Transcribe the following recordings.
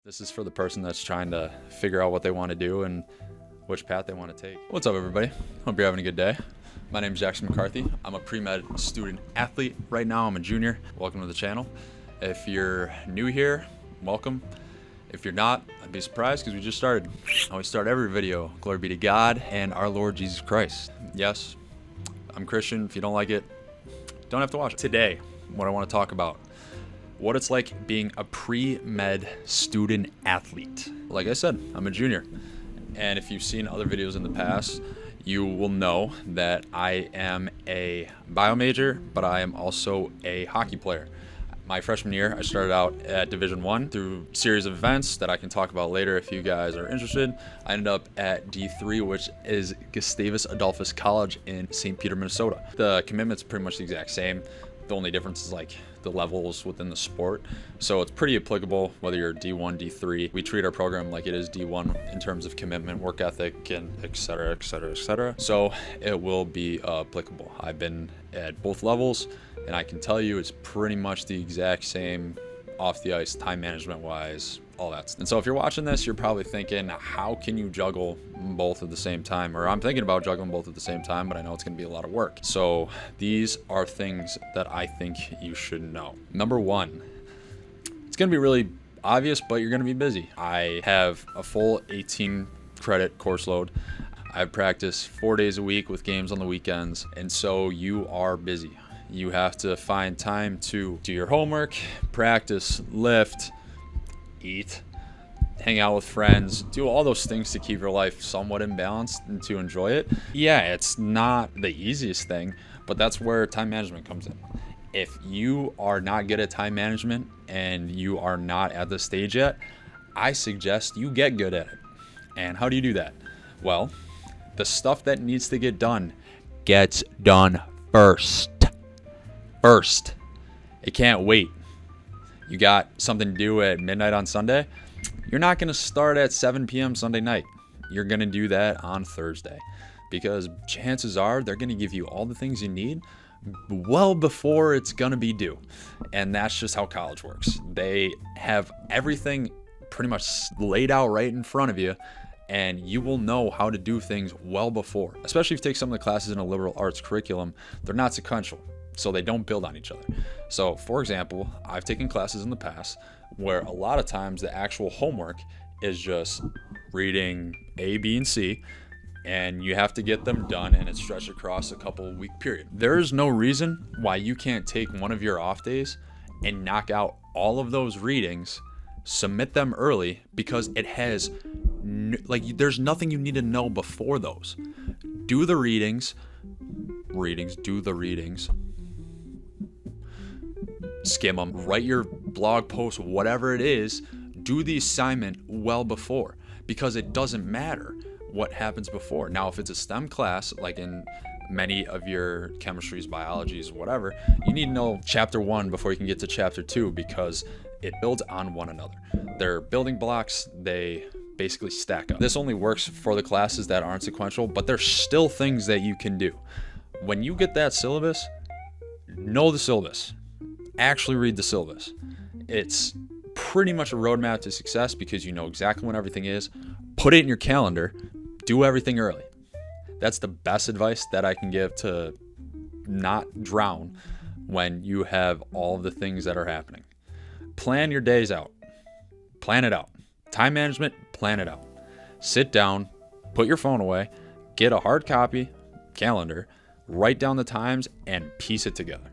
This is for the person that's trying to figure out what they want to do and which path they want to take. What's up, everybody? Hope you're having a good day. My name is Jackson McCarthy. I'm a pre-med student athlete right now. I'm a junior. Welcome to the channel. If you're new here, welcome. If you're not, I'd be surprised because we just started. I always start every video. Glory be to God and our Lord Jesus Christ. Yes, I'm Christian. If you don't like it, don't have to watch it. Today, what I want to talk about, what it's like being a pre-med student athlete. Like I said, I'm a junior. And if you've seen other videos in the past, you will know that I am a bio major, but I am also a hockey player. My freshman year, I started out at Division I through a series of events that I can talk about later if you guys are interested. I ended up at D3, which is Gustavus Adolphus College in St. Peter, Minnesota. The commitment's pretty much the exact same. The only difference is like the levels within the sport. So it's pretty applicable whether you're D1, D3. We treat our program like it is D1 in terms of commitment, work ethic, and et cetera, et cetera, et cetera. So it will be applicable. I've been at both levels and I can tell you it's pretty much the exact same off the ice, time management wise, all that. And so if you're watching this, you're probably thinking, how can you juggle both at the same time? Or I'm thinking about juggling both at the same time, but I know it's going to be a lot of work. So these are things that I think you should know. Number one, it's going to be really obvious, but you're going to be busy. I have a full 18 credit course load. I practice 4 days a week with games on the weekends. And so you are busy. You have to find time to do your homework, practice, lift, eat, hang out with friends, do all those things to keep your life somewhat in balance and to enjoy it. Yeah, it's not the easiest thing, but that's where time management comes in. If you are not good at time management and you are not at the stage yet, I suggest you get good at it. And how do you do that? Well, the stuff that needs to get done gets done first. It can't wait. You got something to do at midnight on Sunday, you're not going to start at 7 p.m. Sunday night. You're going to do that on Thursday because chances are they're going to give you all the things you need well before it's going to be due. And that's just how college works. They have everything pretty much laid out right in front of you, and you will know how to do things well before. Especially if you take some of the classes in a liberal arts curriculum, they're not sequential. So they don't build on each other. So for example, I've taken classes in the past where a lot of times the actual homework is just reading A, B, and C, and you have to get them done and it's stretched across a couple week period. There is no reason why you can't take one of your off days and knock out all of those readings, submit them early because it has, there's nothing you need to know before those. Do the readings, do the readings. Skim them, write your blog post, whatever it is, do the assignment well before because it doesn't matter what happens before. Now, if it's a STEM class, like in many of your chemistries, biologies, whatever, you need to know chapter 1 before you can get to chapter 2 because it builds on one another. They're building blocks, they basically stack up. This only works for the classes that aren't sequential, but there's still things that you can do. When you get that syllabus, know the syllabus. Actually read the syllabus. It's pretty much a roadmap to success because you know exactly when everything is. Put it in your calendar. Do everything early. That's the best advice that I can give to not drown when you have all of the things that are happening. Plan your days out. Plan it out. Time management, plan it out. Sit down, put your phone away, get a hard copy, calendar, write down the times, and piece it together.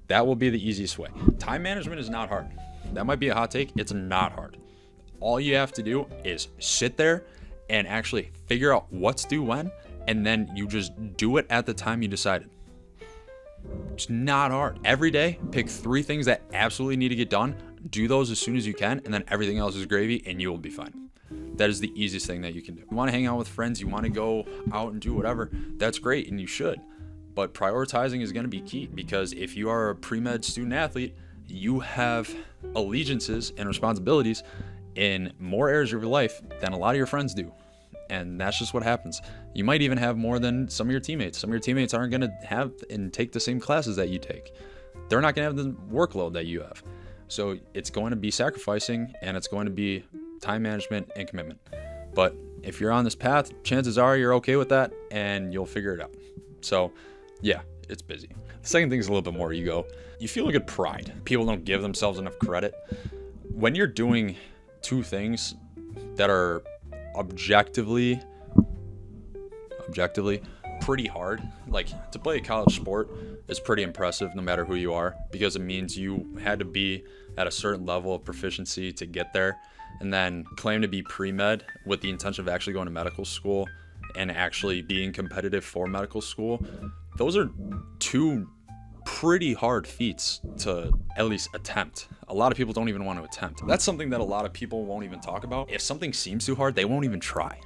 That will be the easiest way. Time management is not hard. That might be a hot take. It's not hard. All you have to do is sit there and actually figure out what's due when, and then you just do it at the time you decided. It's not hard. Every day, pick 3 things that absolutely need to get done. Do those as soon as you can, and then everything else is gravy, and you will be fine. That is the easiest thing that you can do. You want to hang out with friends, you want to go out and do whatever, that's great, and you should. But prioritizing is going to be key because if you are a pre-med student athlete, you have allegiances and responsibilities in more areas of your life than a lot of your friends do. And that's just what happens. You might even have more than some of your teammates. Some of your teammates aren't going to have and take the same classes that you take. They're not going to have the workload that you have. So it's going to be sacrificing, and it's going to be time management and commitment. But if you're on this path, chances are you're okay with that and you'll figure it out. So yeah, it's busy. The second thing is a little bit more ego. You feel a good pride. People don't give themselves enough credit. When you're doing two things that are objectively pretty hard, like to play a college sport is pretty impressive no matter who you are, because it means you had to be at a certain level of proficiency to get there, and then claim to be pre-med with the intention of actually going to medical school and actually being competitive for medical school. Those are two pretty hard feats to at least attempt. A lot of people don't even want to attempt. That's something that a lot of people won't even talk about. If something seems too hard, they won't even try.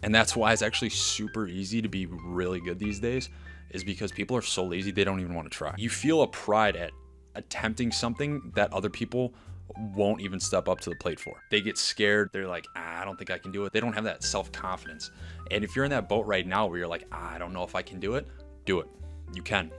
And that's why it's actually super easy to be really good these days, is because people are so lazy they don't even want to try. You feel a pride at attempting something that other people won't even step up to the plate for. They get scared. They're like, I don't think I can do it. They don't have that self-confidence. And if you're in that boat right now where you're like, I don't know if I can do it, do it. You can.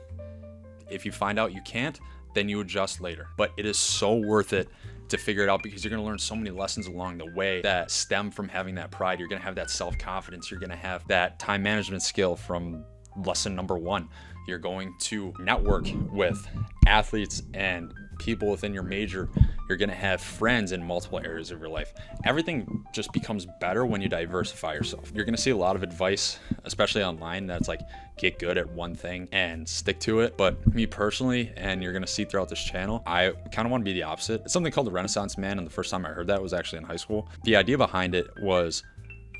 If you find out you can't, then you adjust later. But it is so worth it to figure it out, because you're going to learn so many lessons along the way that stem from having that pride. You're going to have that self-confidence. You're going to have that time management skill from lesson number 1. You're going to network with athletes and people within your major. You're going to have friends in multiple areas of your life. Everything just becomes better when you diversify yourself. You're going to see a lot of advice, especially online, that's like, get good at one thing and stick to it. But me personally, and you're going to see throughout this channel, I kind of want to be the opposite. It's something called the Renaissance Man, and the first time I heard that was actually in high school. The idea behind it was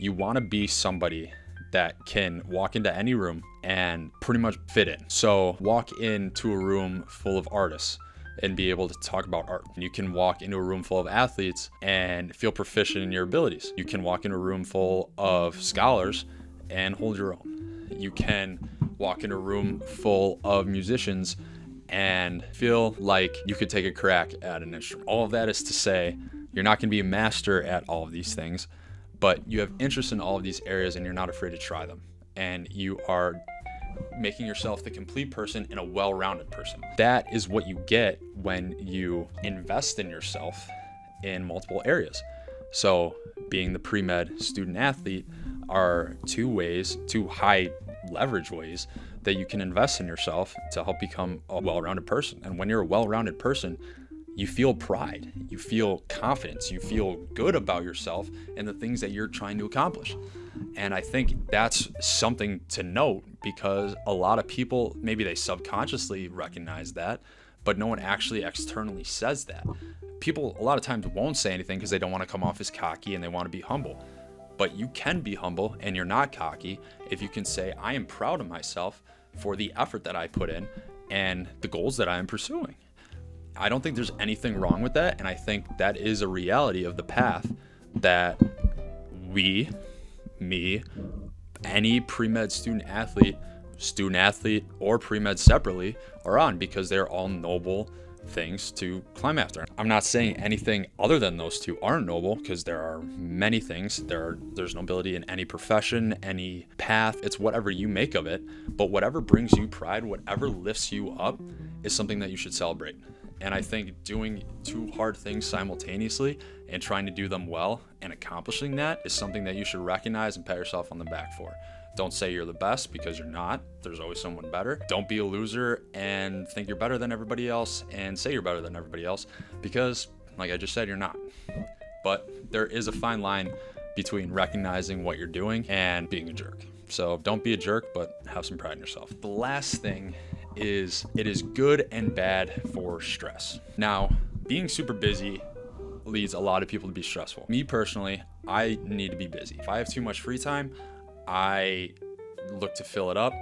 you want to be somebody that can walk into any room and pretty much fit in. So walk into a room full of artists and be able to talk about art. You can walk into a room full of athletes and feel proficient in your abilities. You can walk into a room full of scholars and hold your own. You can walk into a room full of musicians and feel like you could take a crack at an instrument. All of that is to say, you're not going to be a master at all of these things, but you have interest in all of these areas and you're not afraid to try them. And you are making yourself the complete person and a well-rounded person. That is what you get when you invest in yourself in multiple areas. So being the pre-med student athlete are two high leverage ways that you can invest in yourself to help become a well-rounded person. And when you're a well-rounded person, you feel pride, you feel confidence, you feel good about yourself and the things that you're trying to accomplish. And I think that's something to note, because a lot of people, maybe they subconsciously recognize that, but no one actually externally says that. People a lot of times won't say anything because they don't want to come off as cocky and they want to be humble. But you can be humble and you're not cocky if you can say, I am proud of myself for the effort that I put in and the goals that I am pursuing. I don't think there's anything wrong with that. And I think that is a reality of the path that any pre-med student athlete, or pre-med separately are on, because they're all noble things to climb after. I'm not saying anything other than those two aren't noble, because there are many things. There's nobility in any profession, any path. It's whatever you make of it. But whatever brings you pride, whatever lifts you up, is something that you should celebrate. And I think doing two hard things simultaneously and trying to do them well and accomplishing that is something that you should recognize and pat yourself on the back for. Don't say you're the best, because you're not. There's always someone better. Don't be a loser and think you're better than everybody else and say you're better than everybody else, because like I just said, you're not. But there is a fine line between recognizing what you're doing and being a jerk. So don't be a jerk, but have some pride in yourself. The last thing is, it is good and bad for stress. Now, being super busy leads a lot of people to be stressful. Me personally, I need to be busy. If I have too much free time, I look to fill it up.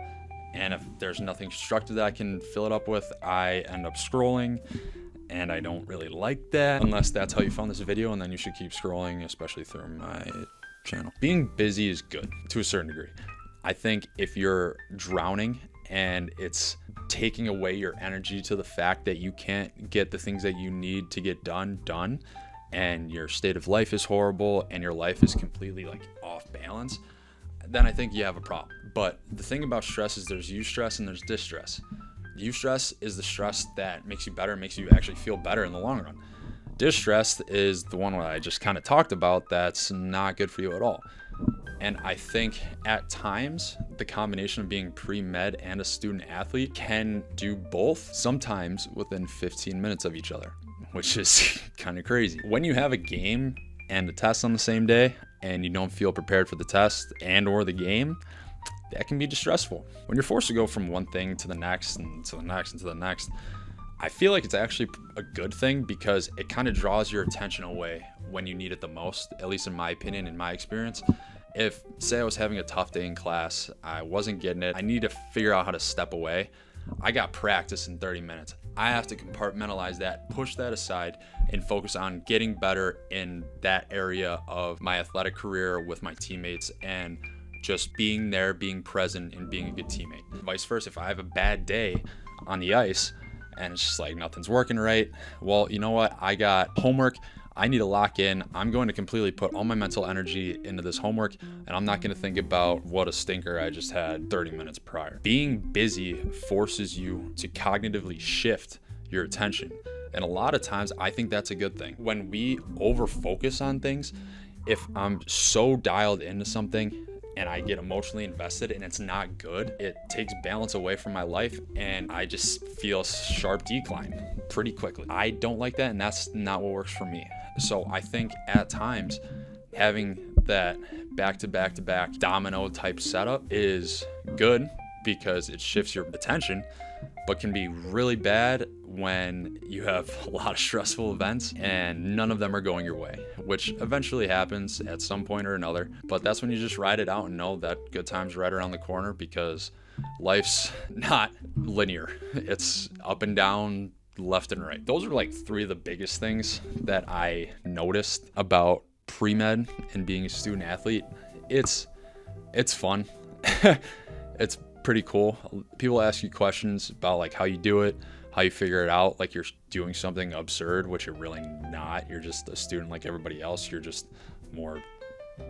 And if there's nothing constructive that I can fill it up with, I end up scrolling. And I don't really like that, unless that's how you found this video, and then you should keep scrolling, especially through my channel. Being busy is good to a certain degree. I think if you're drowning and it's taking away your energy to the fact that you can't get the things that you need to get done, and your state of life is horrible and your life is completely like off balance, then I think you have a problem. But the thing about stress is there's eustress and there's distress. Eustress is the stress that makes you better, makes you actually feel better in the long run. Distressed is the one where I just kind of talked about that's not good for you at all. And I think at times the combination of being pre-med and a student athlete can do both, sometimes within 15 minutes of each other, which is kind of crazy. When you have a game and a test on the same day and you don't feel prepared for the test and or the game, that can be distressful. When you're forced to go from one thing to the next and to the next and to the next, I feel like it's actually a good thing because it kind of draws your attention away when you need it the most, at least in my opinion, in my experience. If, say I was having a tough day in class, I wasn't getting it, I need to figure out how to step away. I got practice in 30 minutes. I have to compartmentalize that, push that aside, and focus on getting better in that area of my athletic career with my teammates and just being there, being present, and being a good teammate. Vice versa, if I have a bad day on the ice and it's just like nothing's working right, well, you know what? I got homework. I need to lock in. I'm going to completely put all my mental energy into this homework, and I'm not going to think about what a stinker I just had 30 minutes prior. Being busy forces you to cognitively shift your attention. And a lot of times I think that's a good thing. When we over focus on things, if I'm so dialed into something and I get emotionally invested and it's not good, it takes balance away from my life and I just feel sharp decline pretty quickly. I don't like that, and that's not what works for me. So I think at times having that back-to-back-to-back domino type setup is good because it shifts your attention, but can be really bad when you have a lot of stressful events and none of them are going your way, which eventually happens at some point or another. But that's when you just ride it out and know that good times are right around the corner, because life's not linear. It's up and down, left and right. Those are like three of the biggest things that I noticed about pre-med and being a student athlete. It's fun. It's pretty cool. People ask you questions about like how you do it, how you figure it out, like you're doing something absurd, which you're really not. You're just a student like everybody else. You're just more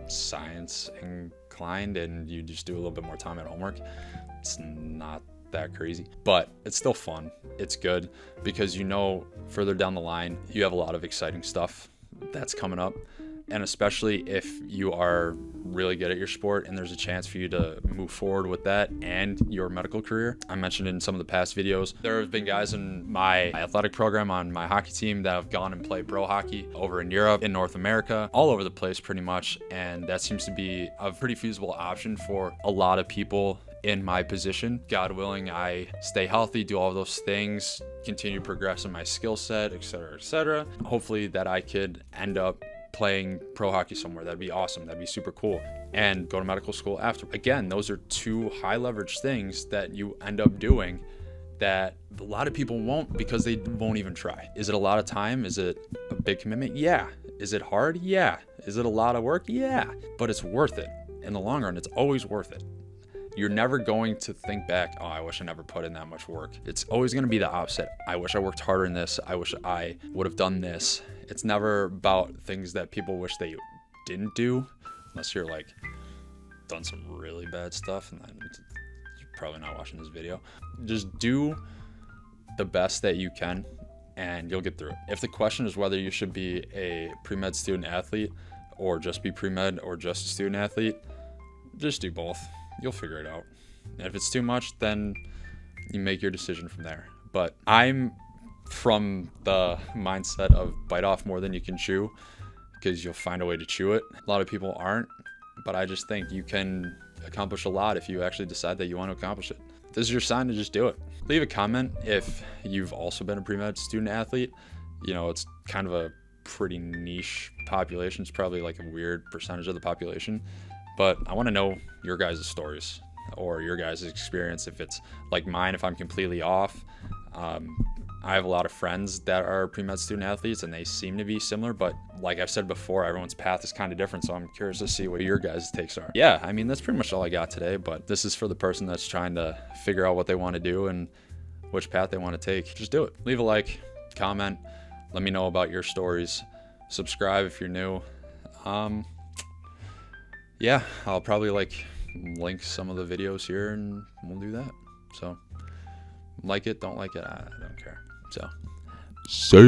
science inclined and you just do a little bit more time at homework. It's not that crazy, but it's still fun. It's good because you know further down the line you have a lot of exciting stuff that's coming up. And especially if you are really good at your sport and there's a chance for you to move forward with that and your medical career. I mentioned in some of the past videos, there have been guys in my athletic program on my hockey team that have gone and played pro hockey over in Europe, in North America, all over the place pretty much. And that seems to be a pretty feasible option for a lot of people in my position. God willing, I stay healthy, do all those things, continue to progress in my skill set, etc., etc. Hopefully that I could end up playing pro hockey somewhere. That'd be awesome. That'd be super cool. And go to medical school after. Again, those are two high leverage things that you end up doing that a lot of people won't because they won't even try. Is it a lot of time? Is it a big commitment? Yeah. Is it hard? Yeah. Is it a lot of work? Yeah. But it's worth it. In the long run, it's always worth it. You're never going to think back, oh, I wish I never put in that much work. It's always going to be the opposite. I wish I worked harder in this. I wish I would have done this. It's never about things that people wish they didn't do, unless you're like done some really bad stuff, and then you're probably not watching this video. Just do the best that you can and you'll get through it. If the question is whether you should be a pre-med student athlete or just be pre-med or just a student athlete, just do both. You'll figure it out. And if it's too much, then you make your decision from there. But I'm from the mindset of bite off more than you can chew, because you'll find a way to chew it. A lot of people aren't, but I just think you can accomplish a lot if you actually decide that you want to accomplish it. This is your sign to just do it. Leave a comment if you've also been a pre-med student athlete. You know, it's kind of a pretty niche population. It's probably like a weird percentage of the population, but I want to know your guys' stories or your guys' experience. If it's like mine, if I'm completely off. I have a lot of friends that are pre-med student athletes and they seem to be similar, but like I've said before, everyone's path is kind of different. So I'm curious to see what your guys' takes are. Yeah, I mean, that's pretty much all I got today, but this is for the person that's trying to figure out what they want to do and which path they want to take. Just do it. Leave a like, comment, let me know about your stories. Subscribe if you're new. Yeah, I'll probably link some of the videos here and we'll do that. So like it, don't like it, I don't care. So, see ya.